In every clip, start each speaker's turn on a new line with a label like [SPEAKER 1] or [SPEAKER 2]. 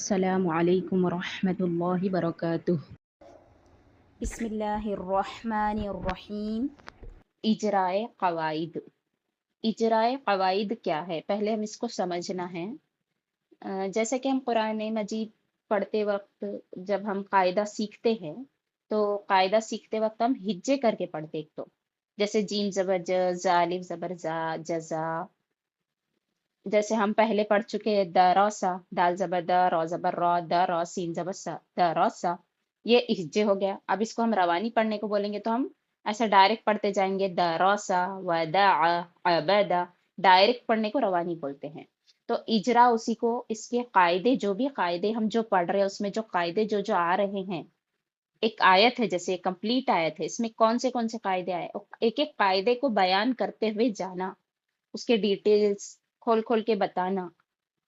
[SPEAKER 1] السلام علیکم ورحمۃ اللہ وبرکاتہ۔
[SPEAKER 2] بسم اللہ الرحمن الرحیم۔
[SPEAKER 3] اجرائے قواعد۔ اجرائے قواعد کیا ہے، پہلے ہم اس کو سمجھنا ہے۔ جیسے کہ ہم قرآن مجید پڑھتے وقت جب ہم قاعدہ سیکھتے ہیں تو قاعدہ سیکھتے وقت ہم ہجے کر کے پڑھتے، ایک تو جیسے جیم زبر ج، زا الف زبر زا، جزا۔ جیسے ہم پہلے پڑھ چکے دراسا، دال زبر دا، را زبر را، دا را سین زبر سا، دراسا، یہ ہجے ہو گیا۔ اب اس کو ہم روانی پڑھنے کو بولیں گے تو ہم ایسا ڈائریکٹ پڑھتے جائیں گے، دراسا ودع عبدا، ڈائریکٹ پڑھنے کو روانی بولتے ہیں۔ تو اجرا اسی کو، اس کے قاعدے، جو بھی قاعدے ہم جو پڑھ رہے ہیں اس میں جو قاعدے جو آ رہے ہیں، ایک آیت ہے جیسے کمپلیٹ آیت ہے، اس میں کون سے قاعدے آئے، ایک ایک قاعدے کو بیان کرتے ہوئے جانا، اس کے ڈیٹیلز کھول کھول کے بتانا،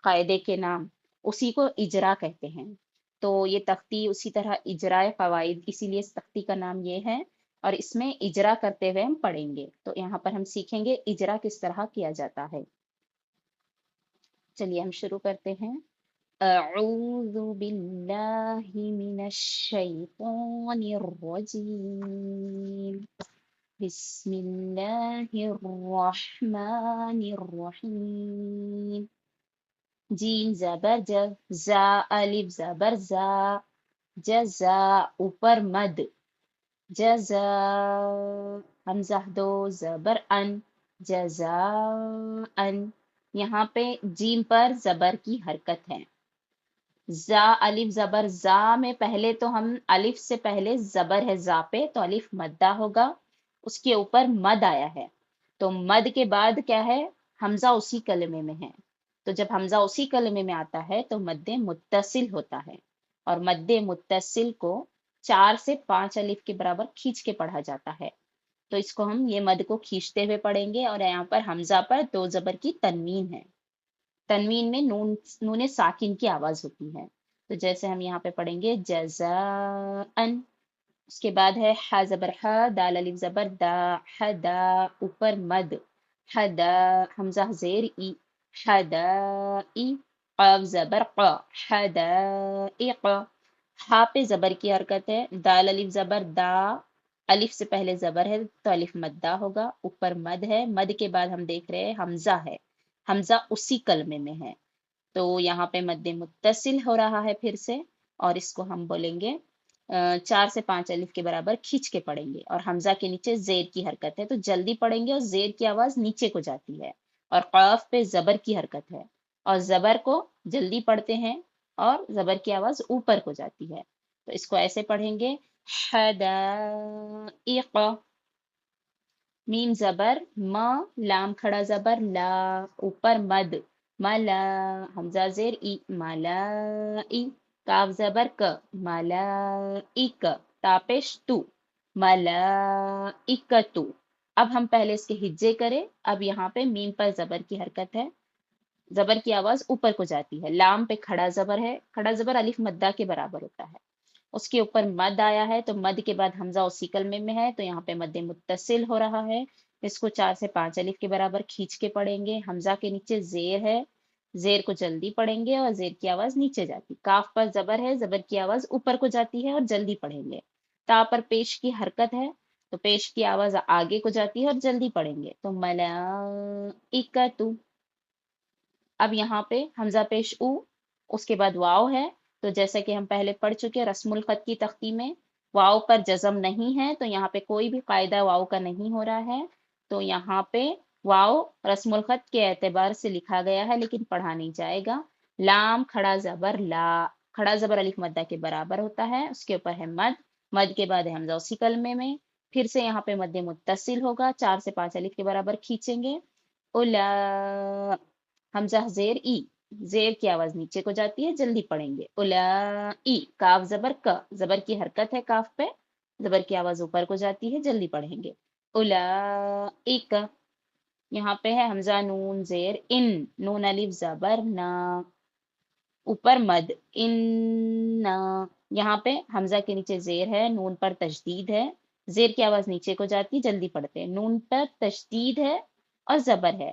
[SPEAKER 3] قاعدے کے نام، اسی کو اجرا کہتے ہیں۔ تو یہ تختی اسی طرح اجرائے قواعد، اسی لیے اس تختی کا نام یہ ہے، اور اس میں اجرا کرتے ہوئے ہم پڑھیں گے۔ تو یہاں پر ہم سیکھیں گے اجرا کس طرح کیا جاتا ہے۔ چلیے ہم شروع کرتے ہیں۔ اعوذ باللہ من الشیطان الرجیم، بسم اللہ الرحمن الرحیم۔ جیم زبر ج، زا الف زبر زا، جزا اوپر مد، جزا حمزہ دو زبر ان، جزا ان۔ یہاں پہ جیم پر زبر کی حرکت ہے۔ زا الف زبر زا میں پہلے تو ہم الف سے پہلے زبر ہے زا پہ، تو الف مدہ ہوگا، اس کے اوپر مد آیا ہے، تو مد کے بعد کیا ہے، حمزہ اسی کلمے میں ہے۔ تو جب حمزہ اسی کلمے میں آتا ہے تو مد متصل ہوتا ہے، اور مد متصل کو 4 سے 5 الف کے برابر کھینچ کے پڑھا جاتا ہے۔ تو اس کو ہم یہ مد کو کھینچتے ہوئے پڑھیں گے، اور یہاں پر حمزہ پر 2 زبر کی تنوین ہے، تنوین میں نون ساکن کی آواز ہوتی ہے۔ تو جیسے ہم یہاں پہ پڑھیں گے جزاءن، اس کے بعد ہے ح زبر ح، دال الف زبر دا، حدا اوپر مد، حدا حمزہ زیر ای، حدائی، قاف زبر قا، حدائق۔ ہا پہ زبر کی حرکت ہے، دال الف زبر دا، الف سے پہلے زبر ہے تو الف مدہ ہوگا، اوپر مد ہے، مد کے بعد ہم دیکھ رہے ہیں حمزہ ہے، حمزہ اسی کلمے میں ہے، تو یہاں پہ مد متصل ہو رہا ہے پھر سے، اور اس کو ہم بولیں گے 4 سے 5 الف کے برابر کھینچ کے پڑھیں گے، اور حمزہ کے نیچے زیر کی حرکت ہے تو جلدی پڑھیں گے، اور زیر کی آواز نیچے کو جاتی ہے، اور قاف پہ زبر کی حرکت ہے، اور زبر کو جلدی پڑھتے ہیں اور زبر کی آواز اوپر کو جاتی ہے، تو اس کو ایسے پڑھیں گے حدائق۔ میم زبر ما، لام کھڑا زبر لا، اوپر مد، ملا حمزہ زیر ای، ملائی، کاف زبر ک، ملائک، تاپش تو، ملائکتو۔ اب ہم پہلے اس کے ہجے کریں، اب یہاں پہ میم پر زبر کی حرکت ہے، زبر کی آواز اوپر کو جاتی ہے، لام پہ کھڑا زبر ہے، کھڑا زبر الف مدہ کے برابر ہوتا ہے، اس کے اوپر مد آیا ہے، تو مد کے بعد حمزہ اسی کلمے میں ہے تو یہاں پہ مد متصل ہو رہا ہے، اس کو 4 سے 5 الف کے برابر کھینچ کے پڑھیں گے، حمزہ کے نیچے زیر ہے، زیر کو جلدی پڑھیں گے اور زیر کی آواز نیچے جاتی، کاف پر زبر ہے، زبر کی آواز اوپر کو جاتی ہے اور جلدی پڑھیں گے، تا پر پیش کی حرکت ہے تو پیش کی آواز آگے کو جاتی ہے اور جلدی پڑھیں گے، تو ملائکتو۔ اب یہاں پہ حمزہ پیش او، اس کے بعد واو ہے، تو جیسا کہ ہم پہلے پڑھ چکے رسم الخط کی تختی میں واو پر جزم نہیں ہے، تو یہاں پہ کوئی بھی قاعدہ واو کا نہیں ہو رہا ہے، تو یہاں پہ واو رسم الخط کے اعتبار سے لکھا گیا ہے لیکن پڑھا نہیں جائے گا۔ لام کھڑا زبر لا، کھڑا زبر الف مدہ کے برابر ہوتا ہے، اس کے اوپر ہے مد، مد کے بعد ہے حمزہ اسی کلمے میں، پھر سے یہاں پہ مد متصل ہوگا، 4 سے 5 الف کے برابر کھینچیں گے، اولا حمزہ زیر ای، زیر کی آواز نیچے کو جاتی ہے، جلدی پڑھیں گے، اولائی، کاف زبر کا، زبر کی حرکت ہے کاف پہ، زبر کی آواز اوپر کو جاتی ہے، جلدی پڑھیں گے، اولائک۔ یہاں پہ ہے حمزہ نون زیر ان، نون الف زبر نا، اوپر مد، ان، یہاں پہ حمزہ کے نیچے زیر ہے، نون پر تشدید ہے، زیر کی آواز نیچے کو جاتی، جلدی پڑھتے ہیں، نون پر تشدید ہے اور زبر ہے،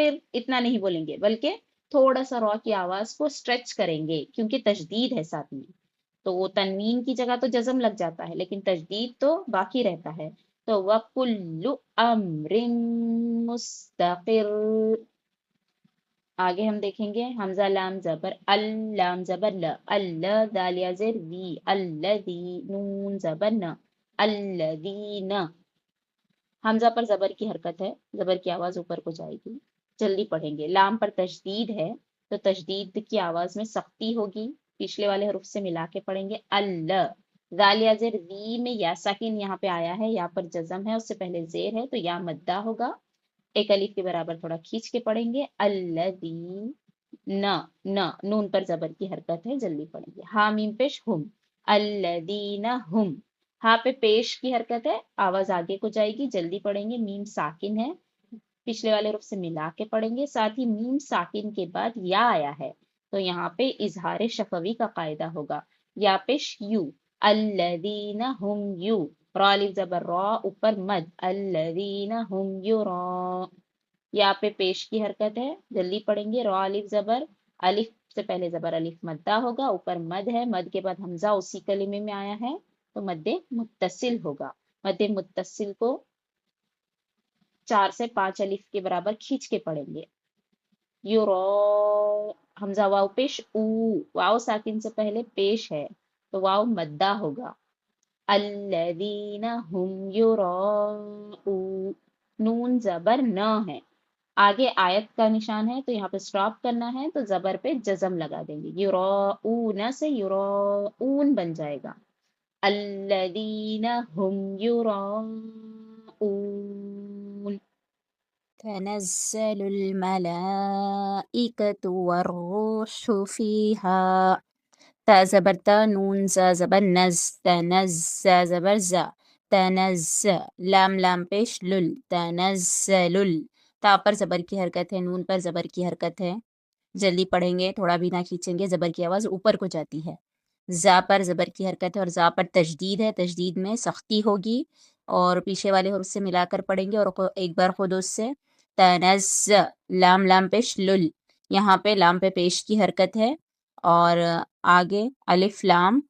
[SPEAKER 3] اتنا نہیں بولیں گے، بلکہ تھوڑا سا را کی آواز کو اسٹریچ کریں گے کیونکہ تشدید ہے ساتھ میں، تو وہ تنوین کی جگہ تو جزم لگ جاتا ہے لیکن تشدید تو باقی رہتا ہے. تو وَكُلُّ أَمْرٍ مُسْتَقِرٌ. آگے ہم دیکھیں گے حمزہ لام زبر لام زبر اللہ دال یا زیر وی الذی نون زبر ن الذین. حمزہ پر زبر کی حرکت ہے، زبر کی آواز اوپر کو جائے گی، جلدی پڑھیں گے. لام پر تشدید ہے تو تشدید کی آواز میں سختی ہوگی، پچھلے والے حروف سے ملا کے پڑھیں گے. اللہ ذال یا زیر وی میں یا ساکن یہاں پہ آیا ہے، یا پر جزم ہے، اس سے پہلے زیر ہے تو یا مدہ ہوگا، ایک الف کے برابر تھوڑا کھینچ کے پڑھیں گے. الذی نون پر زبر کی حرکت ہے، جلدی پڑھیں گے. ہا میم پیش ہم الذین ہم. ہاں پہ پیش کی حرکت ہے، آواز آگے کو جائے گی، جلدی پڑھیں گے. میم ساکن ہے، پچھلے والے رخ سے ملا کے پڑھیں گے. ساتھ ہی میم ساکن کے بعد یا آیا ہے تو یہاں پہ اظہار شفوی کا قاعدہ ہوگا. یا پیش یو الذین ہم یو. را الف زبر را اوپر مد الذین ہم یرا. یا پہ پیش کی حرکت ہے، جلدی پڑھیں گے. را الف زبر الف سے پہلے زبر الف مدہ ہوگا، اوپر مد ہے، مد کے بعد حمزہ اسی کلمے میں آیا ہے تو مد متصل ہوگا. مد متصل کو 4 سے 5 الف کے برابر کھینچ کے پڑھیں گے. یورا حمزہ واو پیش او. واو ساکن سے پہلے پیش ہے تو واو مدہ ہوگا. الذین ہم یراؤون. نون زبر نہ ہے، آگے آیت کا نشان ہے تو یہاں پہ سٹاپ کرنا ہے تو زبر پہ جزم لگا دیں گے. یراؤون سے یراؤون بن جائے گا. الذین ہم یراؤون.
[SPEAKER 2] تنزل الملائكة والروح فيها. تا زبر تا نون زا زبر نز تنز زا زبر زا تنز. لام پیش لل تنزل. تا پر زبر کی حرکت ہے، نون پر زبر کی حرکت ہے، جلدی پڑھیں گے، تھوڑا بھی نہ کھینچیں گے، زبر کی آواز اوپر کو جاتی ہے. زا پر زبر کی حرکت ہے اور زا پر تشدید ہے، تشدید میں سختی ہوگی اور پیچھے والے حرف سے ملا کر پڑھیں گے اور ایک بار خود اس سے. تنز لام پیش لل. یہاں پہ لام پہ پیش کی حرکت ہے اور آگے الف لام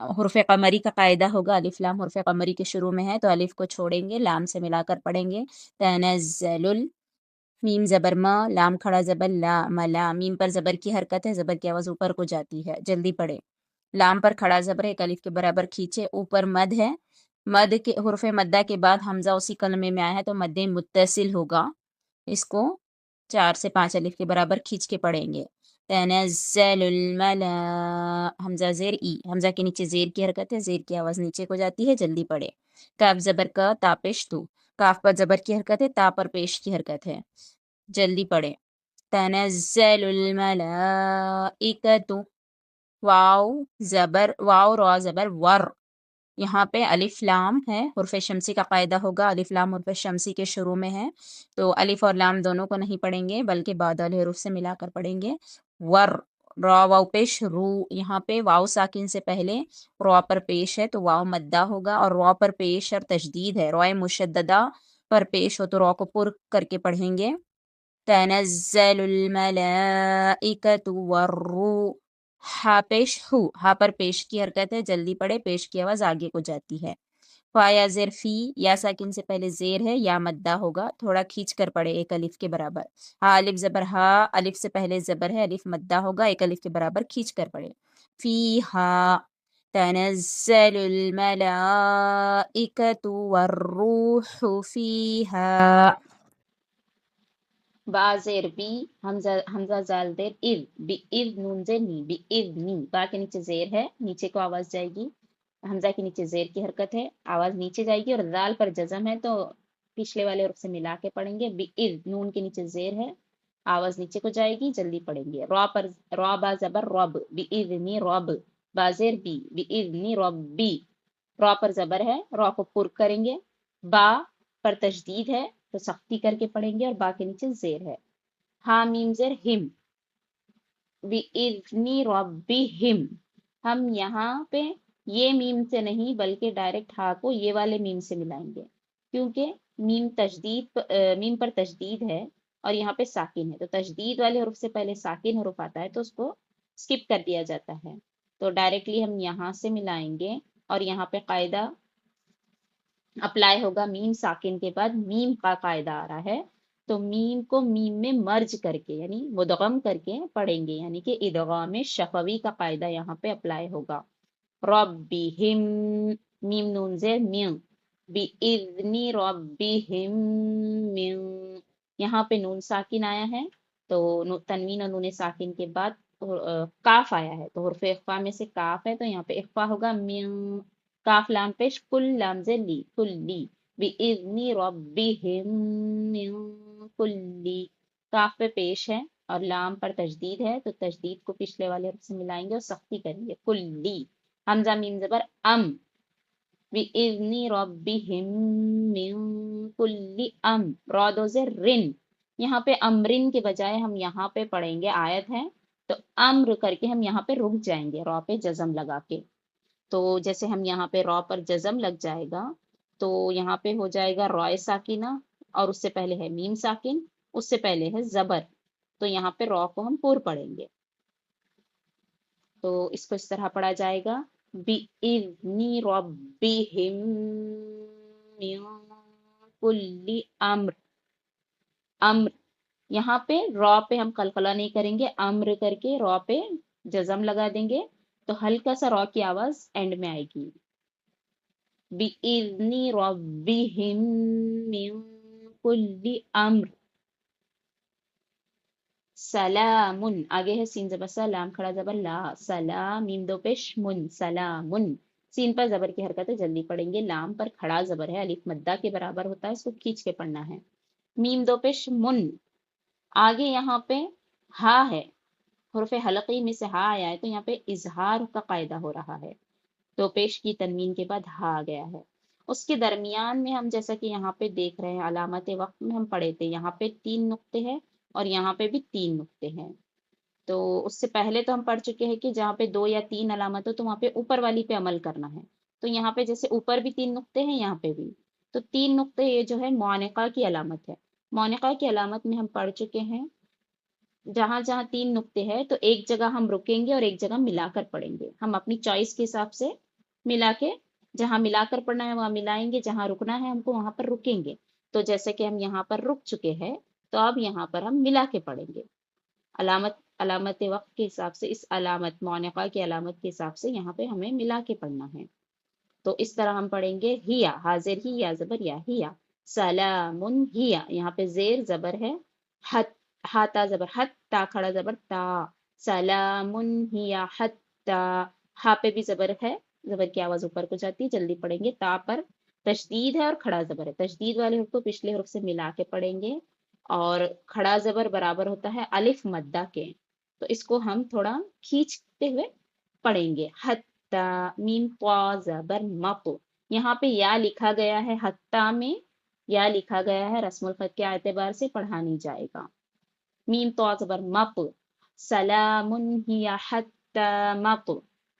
[SPEAKER 2] حرف قمری کا قاعدہ ہوگا. الف لام حرف قمری کے شروع میں ہے تو الف کو چھوڑیں گے، لام سے ملا کر پڑھیں گے. تنزل. میم زبر ما لام کھڑا زبر لا ملا. میم پر زبر کی حرکت ہے، زبر کی آواز اوپر کو جاتی ہے، جلدی پڑھے. لام پر کھڑا زبر ایک الف کے برابر کھینچے، اوپر مد ہے، مد کے حرف مدہ کے بعد حمزہ اسی کلمے میں آیا ہے تو مد متصل ہوگا. اس کو 4 سے 5 الف کے برابر کھینچ کے پڑھیں گے. تنزل حمزہ زیر ای. حمزہ کے نیچے زیر کی حرکت ہے، زیر کی آواز نیچے کو جاتی ہے، جلدی پڑھے. کاف زبر کا تا پیش تو. کاف پر زبر کی حرکت ہے، تا پر پیش کی حرکت ہے، جلدی پڑھے. تنزل الملائکۃ. واو را زبر ور. یہاں پہ الف لام ہے، حرف شمسی کا قاعدہ ہوگا. الف لام حرف شمسی کے شروع میں ہے تو الف اور لام دونوں کو نہیں پڑھیں گے بلکہ بعد والے حروف سے ملا کر پڑھیں گے. ور. را واو پیش رو. یہاں پہ واو ساکن سے پہلے را پر پیش ہے تو واو مدہ ہوگا اور را پر پیش اور تشدید ہے، را مشددہ پر پیش ہو تو را کو پر کر کے پڑھیں گے. تنزل الملائکۃ والروح. ہا پیش ہو. ہا پر پیش کی حرکت ہے، جلدی پڑھے، پیش کی آواز آگے کو جاتی ہے. فا یا زیر فی. یا ساکن سے پہلے زیر ہے، یا مدہ ہوگا، تھوڑا کھینچ کر پڑھے ایک الف کے برابر. ہا الف زبر ہا. الف سے پہلے زبر ہے، الف مدہ ہوگا، ایک الف کے برابر کھینچ کر پڑھے. فی ہا تنزل الملائکۃ والروح فیہا.
[SPEAKER 3] با زیر بی. حمزہ زال دیر اذ بی اذ نون زیر نی بی اذ نی. با کے نیچے زیر ہے، نیچے کو آواز جائے گی، حمزہ کے نیچے زیر کی حرکت ہے، آواز نیچے جائے گی اور زال پر جزم ہے تو پچھلے والے حرف سے ملا کے پڑھیں گے. بی اذ نون کے نیچے زیر ہے، آواز نیچے کو جائے گی، جلدی پڑھیں گے. را با زبر رب بی اذنی رب. با زیر بی بی اذنی ربی. را پر زبر ہے، را کو پر کریں گے. با پر تشدید ہے تو سختی کر کے پڑھیں گے اور با کے نیچے زیر ہے. ہا میم زیر ہم بِإِذْنِ رَبِّهِمْ. ہم یہاں پہ یہ میم سے نہیں بلکہ ڈائریکٹ ہا کو یہ والے میم سے ملائیں گے کیونکہ میم پر تشدید ہے اور یہاں پہ ساکن ہے، تو تشدید والے حروف سے پہلے ساکن حروف آتا ہے تو اس کو اسکپ کر دیا جاتا ہے. تو ڈائریکٹلی ہم یہاں سے ملائیں گے اور یہاں پہ قاعدہ اپلائی ہوگا. میم ساکن کے بعد میم کا قاعدہ آ رہا ہے، تو میم کو میم میں مرج کر کے یعنی مدغم کر کے پڑھیں گے، یعنی کہ ادغام شفوی کا قاعدہ یہاں پہ اپلائی ہوگا. ربہم، میم نون زیر میم، بِإِذْنِ رَبِّهِم من، یہاں پہ نون ساکن آیا ہے تو تنوین اور نون ساکن کے بعد کاف آیا ہے، تو حرف اخفا میں سے کاف ہے تو یہاں پہ اخفا ہوگا من، کاف لام پیش، کل لام زیر لی، کلی، بِإِذْنِ رَبِّهِم من کلی، کاف پہ پیش ہے اور لام پر تشدید ہے تو تشدید کو پچھلے والے حرف سے ملائیں گے اور سختی کریں گے. کلی، حمزہ میم زبر ام، بِإِذْنِ رَبِّهِم مِّن كُلِّ أَمْرٍ، را دو زیر رن، یہاں پہ امرن کے بجائے ہم یہاں پہ پڑھیں گے، آیت ہے تو امر کر کے ہم یہاں پہ رک جائیں گے را پہ جزم لگا کے. تو جیسے ہم یہاں پہ را پر جزم لگ جائے گا تو یہاں پہ ہو جائے گا رائے ساکنہ، اور اس سے پہلے ہے میم ساکن، اس سے پہلے ہے زبر، تو یہاں پہ را کو ہم پور پڑھیں گے. تو اس کو اس طرح پڑھا جائے گا بِإِذْنِ رَبِّهِم مِّن كُلِّ أَمْرٍ. امر، یہاں پہ را پہ ہم قلقلہ نہیں کریں گے، امر کر کے را پہ جزم لگا دیں گے تو ہلکا سا را کی آواز اینڈ میں آئے گی. بِإِذْنِ رَبِّهِم مِّن كُلِّ أَمْرٍ سلام، آگے ہے سین زبر سا، لام کھڑا زبر لا، سلام، میم دو پیش من، سلام، سین پر زبر کی حرکت ہے جلدی پڑھیں گے، لام پر کھڑا زبر ہے الف مدہ کے برابر ہوتا ہے، اس کو کھینچ کے پڑھنا ہے. میم دو پیش من، آگے یہاں پہ ہا ہے، حرف حلقی میں سے ہا آیا ہے تو یہاں پہ اظہار کا قاعدہ ہو رہا ہے، دو پیش کی تنوین کے بعد ہا آ گیا ہے. اس کے درمیان میں ہم جیسا کہ یہاں پہ دیکھ رہے ہیں علامت وقت میں ہم پڑھے تھے، یہاں پہ 3 نقطے ہیں اور یہاں پہ بھی 3 نقطے ہیں. تو اس سے پہلے تو ہم پڑھ چکے ہیں کہ جہاں پہ 2 یا 3 علامت ہو تو وہاں پہ اوپر والی پہ عمل کرنا ہے. تو یہاں پہ جیسے اوپر بھی 3 نقطے ہیں یہاں پہ بھی، تو 3 نقطے یہ جو ہے معانقہ کی علامت ہے. معانقہ کی علامت میں ہم پڑھ چکے ہیں جہاں جہاں 3 نقطے ہیں تو ایک جگہ ہم رکیں گے اور ایک جگہ ملا کر پڑھیں گے. ہم اپنی چوائس کے حساب سے ملا کے، جہاں ملا کر پڑھنا ہے وہاں ملائیں گے، جہاں رکنا ہے ہم کو وہاں پر رکیں گے. تو جیسے کہ ہم یہاں پر رک چکے ہیں تو اب یہاں پر ہم ملا کے پڑھیں گے. علامت وقت کے حساب سے، اس علامت معانقہ کی علامت کے حساب سے یہاں پہ ہمیں ملا کے پڑھنا ہے. تو اس طرح ہم پڑھیں گے ہیا، حاضر ہی یا زبر یا ہیا، سلام ہیا، یہاں پہ زیر زبر ہے، حت، ہاتا زبر حت، تا کھڑا زبر تا، سلام ہیا حتا، ہا پہ بھی زبر ہے، زبر کی آواز اوپر کو جاتی ہے، جلدی پڑھیں گے. تا پر تشدید ہے اور کھڑا زبر ہے، تشدید والے حرف کو پچھلے حرف سے ملا کے پڑھیں گے اور کھڑا زبر برابر ہوتا ہے الف مدہ کے، تو اس کو ہم تھوڑا کھینچتے ہوئے پڑھیں گے. حتا، میم طا زبر مپ، یہاں پہ یا لکھا گیا ہے، حتا میں یا لکھا گیا ہے، رسم الخط کے اعتبار سے پڑھا نہیں جائے گا. میم طا زبر مپ، سلام ہی حتی مپ،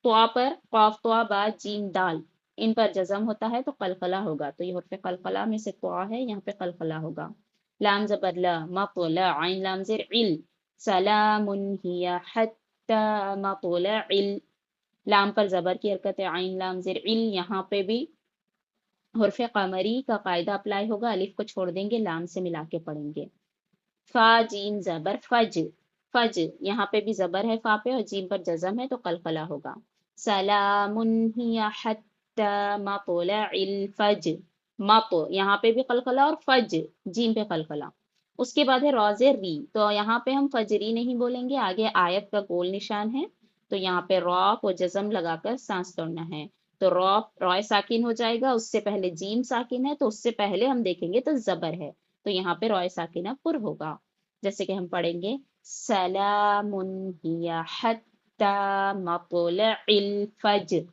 [SPEAKER 3] طا پر قاف طا با جیم دال، ان پر جزم ہوتا ہے تو قلقلہ ہوگا، تو یہ حرف قلقلہ میں سے طا ہے، یہاں پہ قلقلہ ہوگا. لام زبر لا، مطلع، عین لام زیر عل، سلام ہی حتی مطلع، لام پر زبر کی حرکت ہے، عین لام زیر عل، یہاں پہ بھی حرف قمری کا قاعدہ اپلائی ہوگا، الف کو چھوڑ دیں گے، لام سے ملا کے پڑھیں گے. فا جیم زبر فج، فج، یہاں پہ بھی زبر ہے فا پہ اور جیم پر جزم ہے تو قلقلہ ہوگا. سلام ہی حتی مطلع الفج، مط، یہاں پہ بھی قلقلہ اور فج، جیم پہ قلقلہ. اس کے بعد ہے راز ری، تو یہاں پہ ہم فجری نہیں بولیں گے، آگے آیت کا گول نشان ہے تو یہاں پہ را کو جزم لگا کر سانس توڑنا ہے. تو را ساکن ہو جائے گا، اس سے پہلے جیم ساکن ہے تو اس سے پہلے ہم دیکھیں گے تو زبر ہے، تو یہاں پہ را ساکنہ پر ہوگا. جیسے کہ ہم پڑھیں گے سلام ہی حتی مطلع الفجر،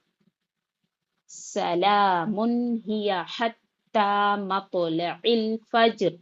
[SPEAKER 3] سلام ہی حتی مطلع الفجر،